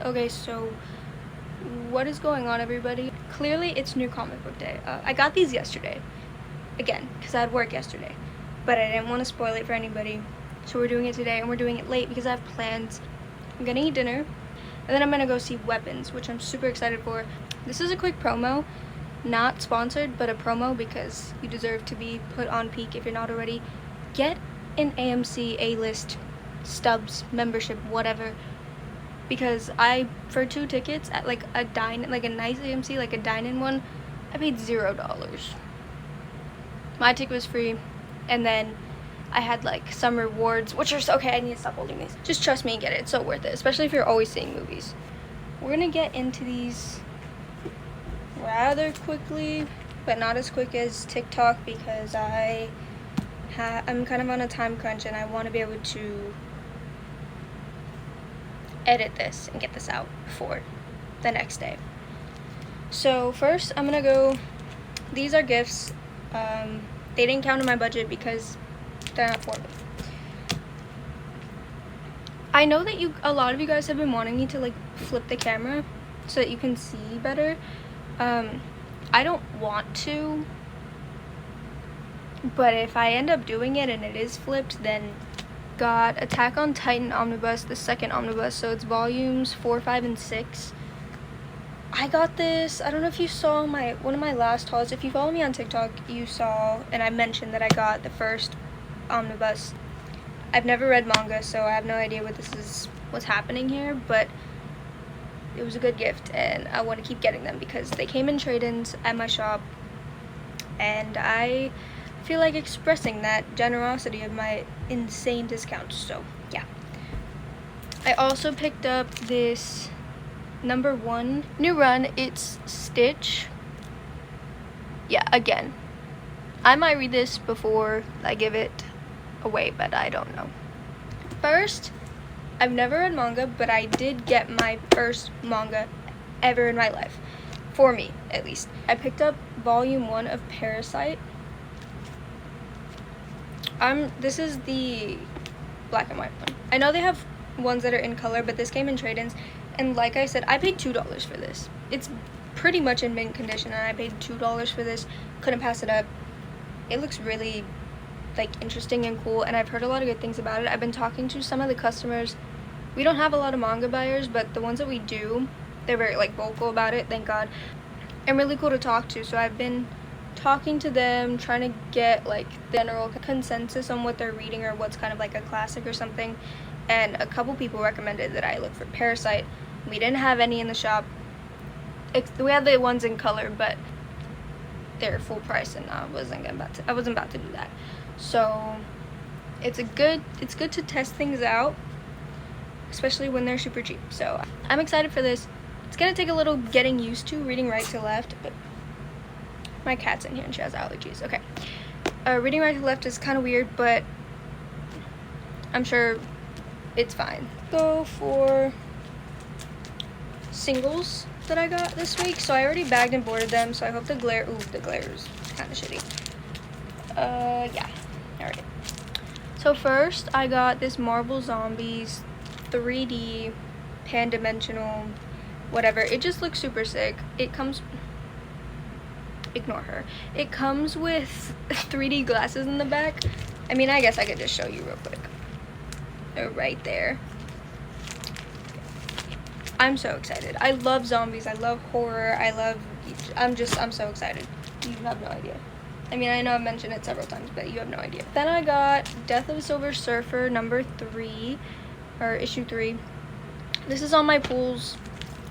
Okay, so what is going on, everybody? Clearly it's new comic book day. I got these yesterday, again, because I had work yesterday, but I didn't want to spoil it for anybody, so we're doing it today, and we're doing it late because I have plans. I'm gonna eat dinner, and then I'm gonna go see Weapons, which I'm super excited for. This is a quick promo, not sponsored, but a promo because you deserve to be put on peak if you're not already. Get an AMC A-list stubs membership, whatever, because for 2 tickets at like a nice AMC, like a dine-in one, I paid $0. My ticket was free, and then I had like some rewards, which are okay. I need to stop holding these. Just trust me and get it. It's so worth it, especially if you're always seeing movies. We're gonna get into these rather quickly, but not as quick as TikTok because I'm kind of on a time crunch and I want to be able to edit this and get this out before the next day. So first I'm gonna go, these are gifts. They didn't count in my budget because they're not for me. I know that a lot of you guys have been wanting me to like flip the camera so that you can see better. I don't want to, but if I end up doing it and it is flipped, then got Attack on Titan omnibus, the second omnibus, so it's volumes 4, 5, and 6. I got this, I don't know if you saw one of my last hauls. If you follow me on TikTok, you saw, and I mentioned that I got the first omnibus. I've never read manga, so I have no idea what's happening here, but it was a good gift, and I want to keep getting them because they came in trade-ins at my shop, and I feel like expressing that generosity of my insane discounts, so yeah. I also picked up this #1 new run. It's Stitch. Yeah, again, I might read this before I give it away, but I don't know. First, I've never read manga, but I did get my first manga ever in my life, for me at least. I picked up volume 1 of Parasite. This is the black and white one. I know they have ones that are in color, but this came in trade-ins, and like I said, I paid $2 for this. It's pretty much in mint condition, and I paid $2 for this. Couldn't pass it up. It looks really like interesting and cool, and I've heard a lot of good things about it. I've been talking to some of the customers. We don't have a lot of manga buyers, but the ones that we do, they're very like vocal about it, thank God, and really cool to talk to. So I've been talking to them, trying to get like the general consensus on what they're reading or what's kind of like a classic or something, and a couple people recommended that I look for Parasite. We didn't have any in the shop. We had the ones in color, but they're full price, and I wasn't about to do that. So it's good to test things out, especially when they're super cheap. So I'm excited for this. It's gonna take a little getting used to reading right to left, but my cat's in here and she has allergies. Okay, reading right to left is kind of weird, but I'm sure it's fine. Go for singles that I got this week. So I already bagged and boarded them, so I hope the glare is kind of shitty. Yeah, alright. So first I got this Marvel Zombies 3D pan-dimensional whatever. It just looks super sick. It comes, ignore her. It comes with 3D glasses in the back. I mean, I guess I could just show you real quick. They're right there. I'm so excited. I love zombies. I love horror. I'm so excited. You have no idea. I mean, I know I've mentioned it several times, but you have no idea. Then I got Death of a Silver Surfer #3, or issue 3. This is on my pulls.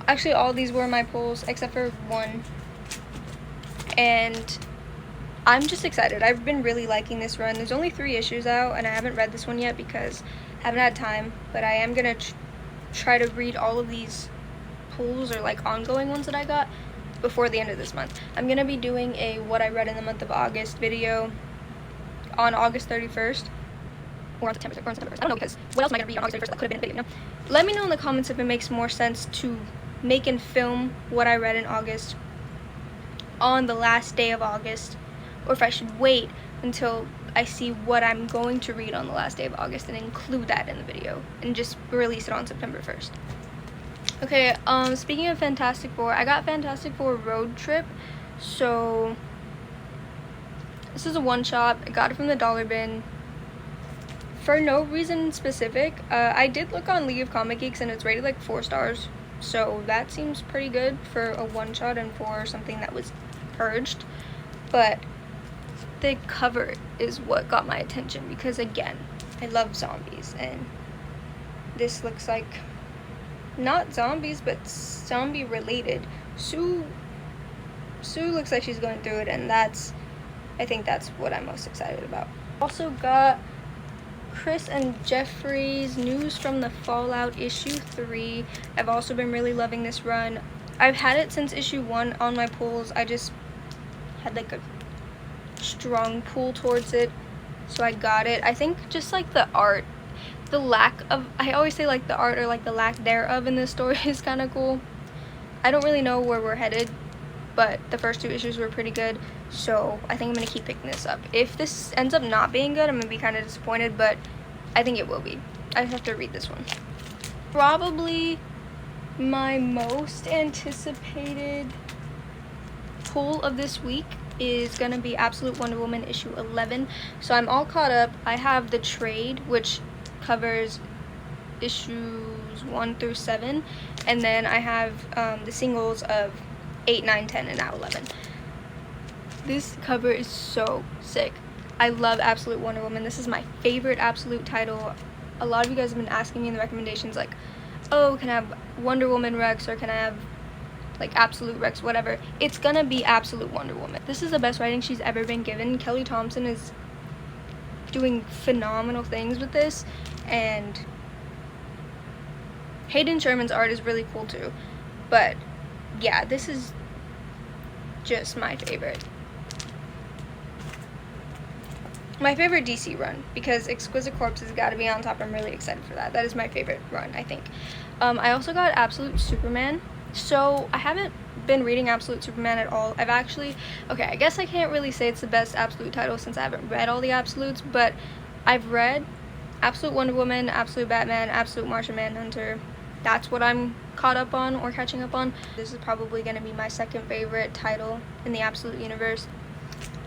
Actually, all these were my pulls except for one. And I'm just excited. I've been really liking this run. There's only 3 issues out, and I haven't read this one yet because I haven't had time, but I am gonna try to read all of these pulls or like ongoing ones that I got before the end of this month. I'm gonna be doing a what I read in the month of August video on August 31st or on September 1st. I don't know, because what else am I gonna read on August 31st? That could have been a video, you know? Let me know in the comments if it makes more sense to make and film what I read in August on the last day of August, or if I should wait until I see what I'm going to read on the last day of August and include that in the video and just release it on September 1st. Okay, speaking of Fantastic Four, I got Fantastic Four Road Trip. So this is a one-shot. I got it from the dollar bin for no reason specific. I did look on League of Comic Geeks and it's rated like 4 stars, so that seems pretty good for a one-shot and for something that was purged. But the cover is what got my attention because, again, I love zombies, and this looks like not zombies but zombie related. Sue looks like she's going through it, and I think that's what I'm most excited about. Also got Chris and Jeffrey's News from the Fallout issue 3. I've also been really loving this run. I've had it since issue 1 on my pulls. I just had like a strong pull towards it, so I got it. I think just like the art, the lack of, I always say like the art or like the lack thereof in this story is kind of cool. I don't really know where we're headed, but the first 2 issues were pretty good, so I think I'm gonna keep picking this up. If this ends up not being good, I'm gonna be kind of disappointed, but I think it will be. I just have to read this one. Probably my most anticipated pull of this week is gonna be Absolute Wonder Woman issue 11. So I'm all caught up. I have the trade, which covers issues 1 through 7, and then I have the singles of 8, 9, 10, and now 11. This cover is so sick. I love Absolute Wonder Woman. This is my favorite Absolute title. A lot of you guys have been asking me in the recommendations like, oh, can I have Wonder Woman Rex, or can I have like Absolute Rex, whatever. It's gonna be Absolute Wonder Woman. This is the best writing she's ever been given. Kelly Thompson is doing phenomenal things with this, and Hayden Sherman's art is really cool too. But yeah, this is just my favorite. My favorite DC run, because Exquisite Corpse has got to be on top. I'm really excited for that. That is my favorite run, I think. I also got Absolute Superman. So I haven't been reading Absolute Superman at all. I've actually, okay, I guess I can't really say it's the best Absolute title since I haven't read all the Absolutes, but I've read Absolute Wonder Woman, Absolute Batman, Absolute Martian Manhunter. That's what I'm caught up on or catching up on. This is probably going to be my second favorite title in the Absolute universe.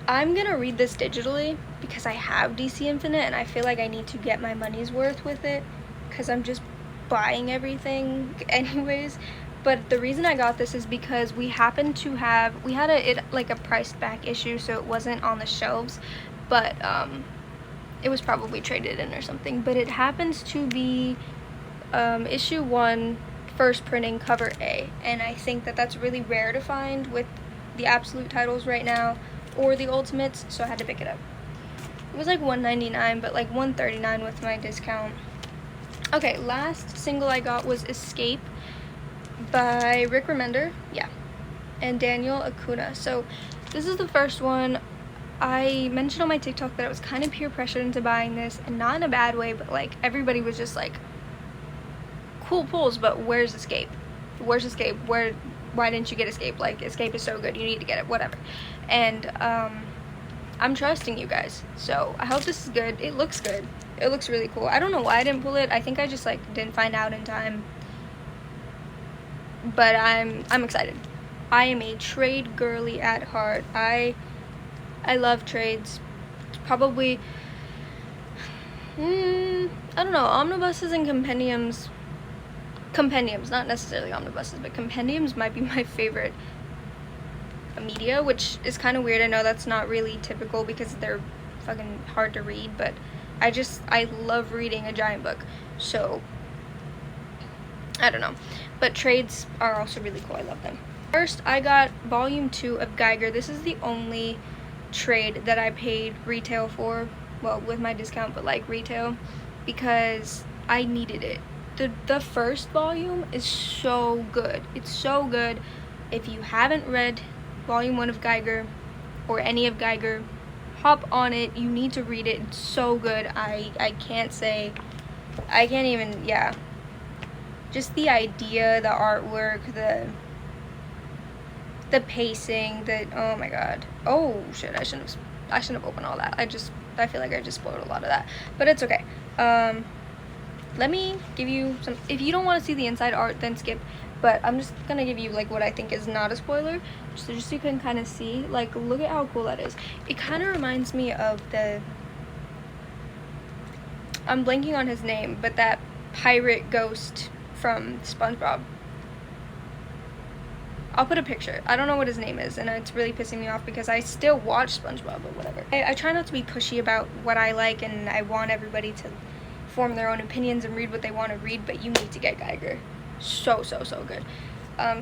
I'm going to read this digitally because I have DC Infinite and I feel like I need to get my money's worth with it because I'm just buying everything anyways. But the reason I got this is because we happened to have, we had like a priced back issue, so it wasn't on the shelves, but it was probably traded in or something. But it happens to be issue 1, first printing, cover A, and I think that that's really rare to find with the Absolute titles right now, or the Ultimates, so I had to pick it up. It was like $1.99, but like $1.39 with my discount. Okay, last single I got was Escape by Rick Remender, yeah, and Daniel Acuna. So this is the first one. I mentioned on my TikTok that I was kind of peer pressured into buying this, and not in a bad way, but like everybody was just like, cool pulls, but where's Escape? Where's Escape? Why didn't you get Escape? Like, Escape is so good, you need to get it, whatever. And I'm trusting you guys, so I hope this is good. It looks good. It looks really cool. I don't know why I didn't pull it. I think I just like didn't find out in time. But I'm excited. I am a trade girly at heart. I love trades. It's probably I don't know, omnibuses and compendiums, not necessarily omnibuses, but compendiums might be my favorite media, which is kind of weird. I know that's not really typical because they're fucking hard to read, but I love reading a giant book, so I don't know. But trades are also really cool. I love them. First, I got volume 2 of Geiger. This is the only trade that I paid retail for, well, with my discount, but like retail, because I needed it. The first volume is so good. It's so good. If you haven't read volume 1 of Geiger or any of Geiger, hop on it. You need to read it. It's so good. I can't even, yeah. Just the idea, the artwork, the pacing, oh my god. Oh shit, I shouldn't have opened all that. I feel like I just spoiled a lot of that. But it's okay. let me give you some, if you don't want to see the inside art, then skip, but I'm just gonna give you like what I think is not a spoiler, so just so you can kind of see, like, look at how cool that is. It kind of reminds me of the, I'm blanking on his name, but that pirate ghost from SpongeBob. I'll put a picture. I don't know what his name is, and it's really pissing me off because I still watch SpongeBob, but whatever. I try not to be pushy about what I like, and I want everybody to form their own opinions and read what they want to read, but you need to get Geiger. So good.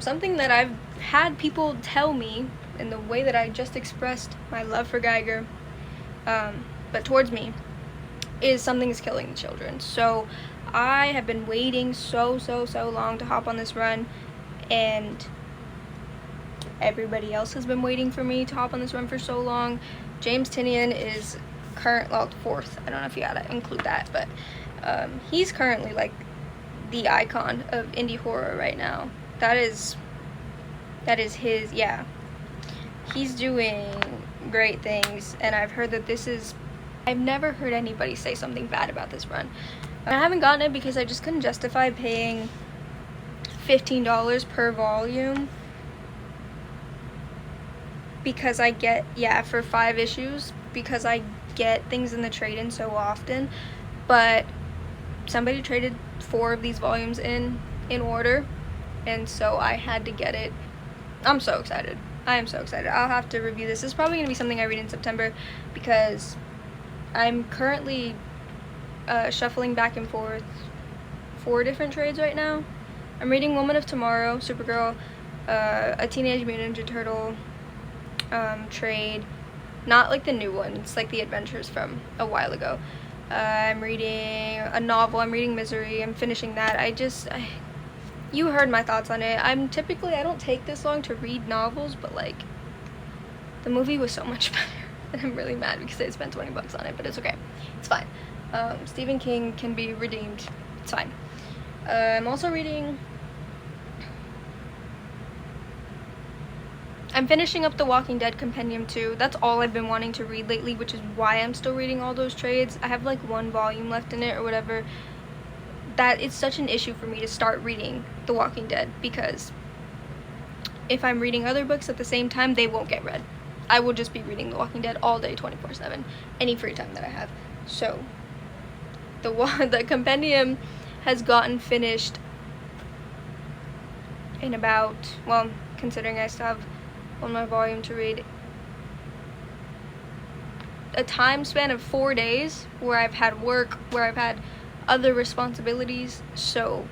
Something that I've had people tell me in the way that I just expressed my love for Geiger, but towards me, is Something's Killing the Children. So I have been waiting so long to hop on this run, and everybody else has been waiting for me to hop on this run for so long. James Tynion is fourth. I don't know if you gotta include that, but he's currently like the icon of indie horror right now. That is his, yeah. He's doing great things, and I've heard that I've never heard anybody say something bad about this run. I haven't gotten it because I just couldn't justify paying $15 per volume, because I get, for 5 issues, because I get things in the trade-in so often. But somebody traded 4 of these volumes in order, and so I had to get it. I'm so excited. I am so excited. I'll have to review this. This is probably going to be something I read in September, because I'm currently shuffling back and forth 4 different trades right now. I'm reading Woman of Tomorrow, Supergirl, a Teenage Mutant Ninja Turtle trade, not like the new one, it's like the adventures from a while ago. I'm reading a novel. I'm reading Misery. I'm finishing that. You heard my thoughts on it. I don't take this long to read novels, but like, the movie was so much better, and I'm really mad because I spent $20 on it, but it's okay. It's fine. Stephen King can be redeemed. It's fine. I'm also reading, I'm finishing up The Walking Dead Compendium 2. That's all I've been wanting to read lately, which is why I'm still reading all those trades. I have like 1 volume left in it or whatever. That it's such an issue for me to start reading The Walking Dead, because if I'm reading other books at the same time, they won't get read. I will just be reading The Walking Dead all day, 24/7, any free time that I have. So the compendium has gotten finished in about, well, considering I still have 1 more volume to read, a time span of 4 days, where I've had work, where I've had other responsibilities. So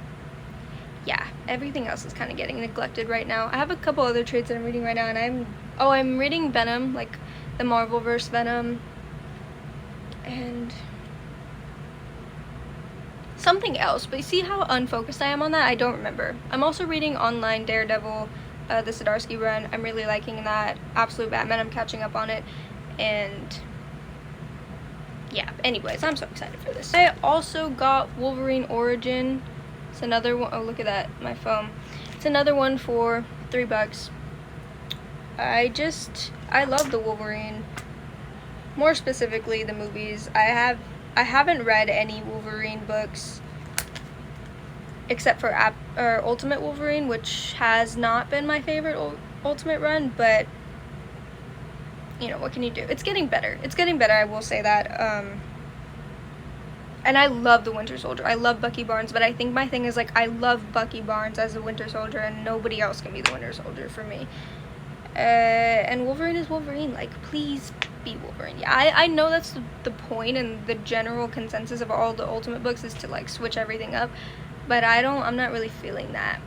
yeah, everything else is kind of getting neglected right now. I have a couple other trades that I'm reading right now, and I'm reading Venom, like the Marvelverse Venom, and something else, but you see how unfocused I am on that? I don't remember. I'm also reading online Daredevil, the Zdarsky run. I'm really liking that. Absolute Batman, I'm catching up on it, and yeah, anyways, I'm so excited for this. I also got Wolverine Origin. It's another one. Oh, look at that, my phone. It's another one for $3. I love the Wolverine, more specifically the movies. I haven't read any Wolverine books except for Ultimate Wolverine, which has not been my favorite Ultimate run, but you know, what can you do? It's getting better. It's getting better, I will say that. And I love the Winter Soldier. I love Bucky Barnes, but I think my thing is, like, I love Bucky Barnes as a Winter Soldier, and nobody else can be the Winter Soldier for me. And Wolverine is Wolverine. Like, please be Wolverine. Yeah, I know that's the point, and the general consensus of all the Ultimate books is to, like, switch everything up, but I'm not really feeling that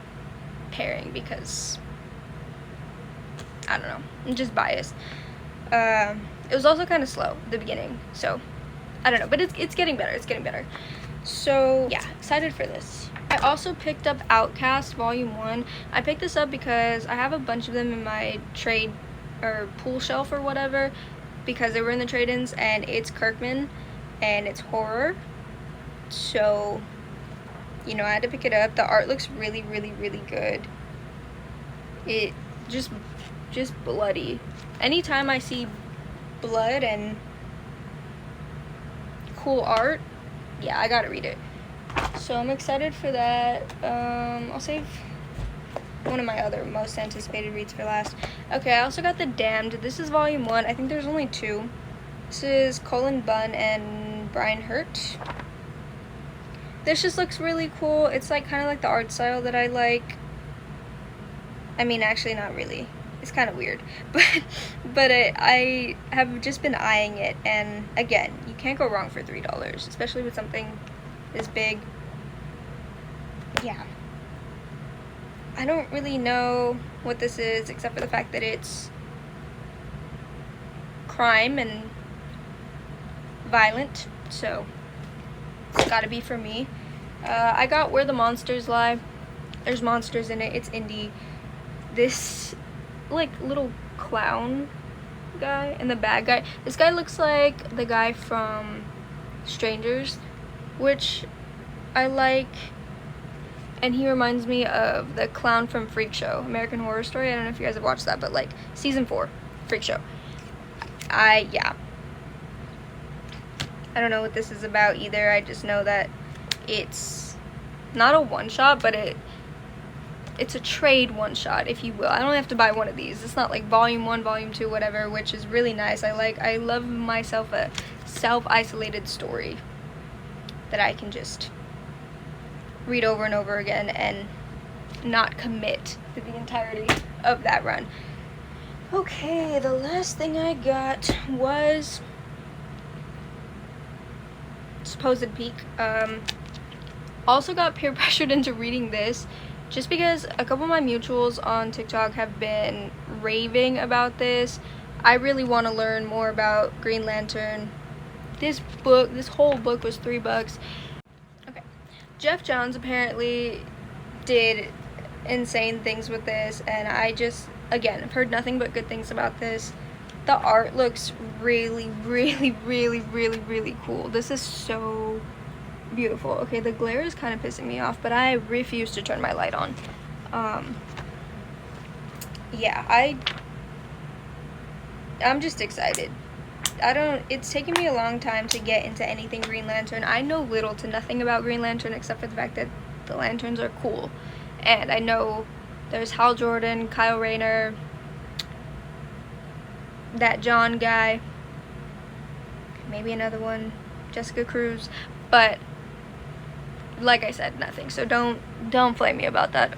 pairing, because I don't know, I'm just biased. It was also kind of slow at the beginning, so I don't know, but it's getting better. It's getting better. So yeah, excited for this. I also picked up Outcast Volume 1. I picked this up because I have a bunch of them in my trade or pool shelf or whatever, because they were in the trade-ins, and it's Kirkman and it's horror, so you know, I had to pick it up. The art looks really good. It just bloody. Anytime I see blood and cool art, yeah, I gotta read it. So So I'm excited for that. I'll save one of my other most anticipated reads for last. Okay, I also got The Damned. This is volume 1. I think there's only 2. This is Colin Bunn and Brian Hurt. This just looks really cool. It's like kind of like the art style that I like. I mean, actually not really. It's kind of weird. But I have just been eyeing it, and again, you can't go wrong for $3, especially with something this big. Yeah. I don't really know what this is, except for the fact that it's crime and violent, so it's gotta be for me. I got Where the Monsters Lie. There's monsters in it. It's indie. This like little clown guy and the bad guy. This guy looks like the guy from Strangers, which I like, and he reminds me of the clown from Freak Show, American Horror Story. I don't know if you guys have watched that, but like season 4, Freak Show. Yeah. I don't know what this is about either. I just know that it's not a one-shot, but it's a trade one-shot, if you will. I don't have to buy one of these. It's not like volume 1, volume 2, whatever, which is really nice. I love myself a self-isolated story that I can just read over and over again and not commit to the entirety of that run. Okay, the last thing I got was Supposed Peak. Also got peer pressured into reading this just because a couple of my mutuals on TikTok have been raving about this. I really want to learn more about Green Lantern. This whole book was $3. Okay, Jeff Johns apparently did insane things with this, and I just, again, I've heard nothing but good things about this. The art looks really, really, really, really, really cool. This is so beautiful. Okay, the glare is kind of pissing me off, but I refuse to turn my light on. Yeah, I'm just excited. It's taken me a long time to get into anything Green Lantern. I know little to nothing about Green Lantern except for the fact that the lanterns are cool. And I know there's Hal Jordan, Kyle Rayner, that John guy, maybe another one, Jessica Cruz, but like I said, nothing. So don't flame me about that.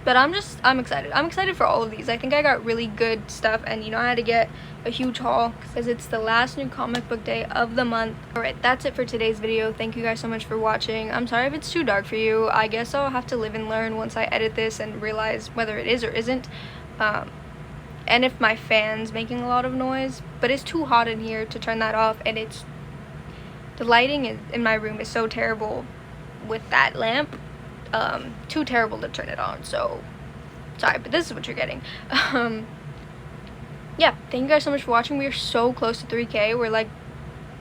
But I'm excited. I'm excited for all of these. I think I got really good stuff, and you know, I had to get a huge haul because it's the last new comic book day of the month. Alright, that's it for today's video. Thank you guys so much for watching. I'm sorry if it's too dark for you. I guess I'll have to live and learn once I edit this and realize whether it is or isn't. And if my fan's making a lot of noise, but it's too hot in here to turn that off, and the lighting in my room is so terrible with that lamp. Too terrible to turn it on, so sorry, but this is what you're getting. Yeah, thank you guys so much for watching. We are so close to 3K. We're like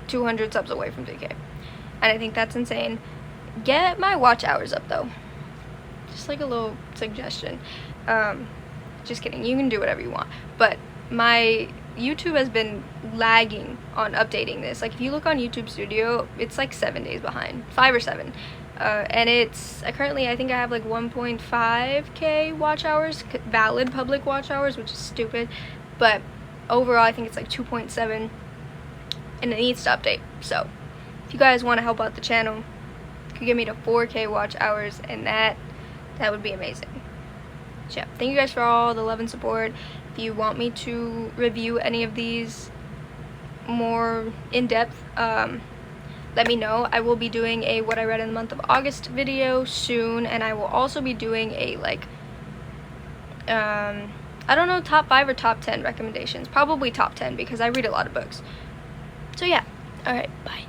200 subs away from 3K, and I think that's insane. Get my watch hours up though, just like a little suggestion. Just kidding, you can do whatever you want, but my YouTube has been lagging on updating this. Like if you look on YouTube Studio, it's like 7 days behind, 5 or 7. And it's currently, I think I have like 1.5K watch hours, valid public watch hours, which is stupid, but overall I think it's like 2.7, and it needs to update. So if you guys want to help out the channel, you could get me to 4K watch hours, and that would be amazing. So yeah, thank you guys for all the love and support. If you want me to review any of these more in depth, let me know. I will be doing a what I read in the month of August video soon, and I will also be doing a like I don't know, top 5 or top 10 recommendations. Probably top 10 because I read a lot of books. So yeah, alright, bye.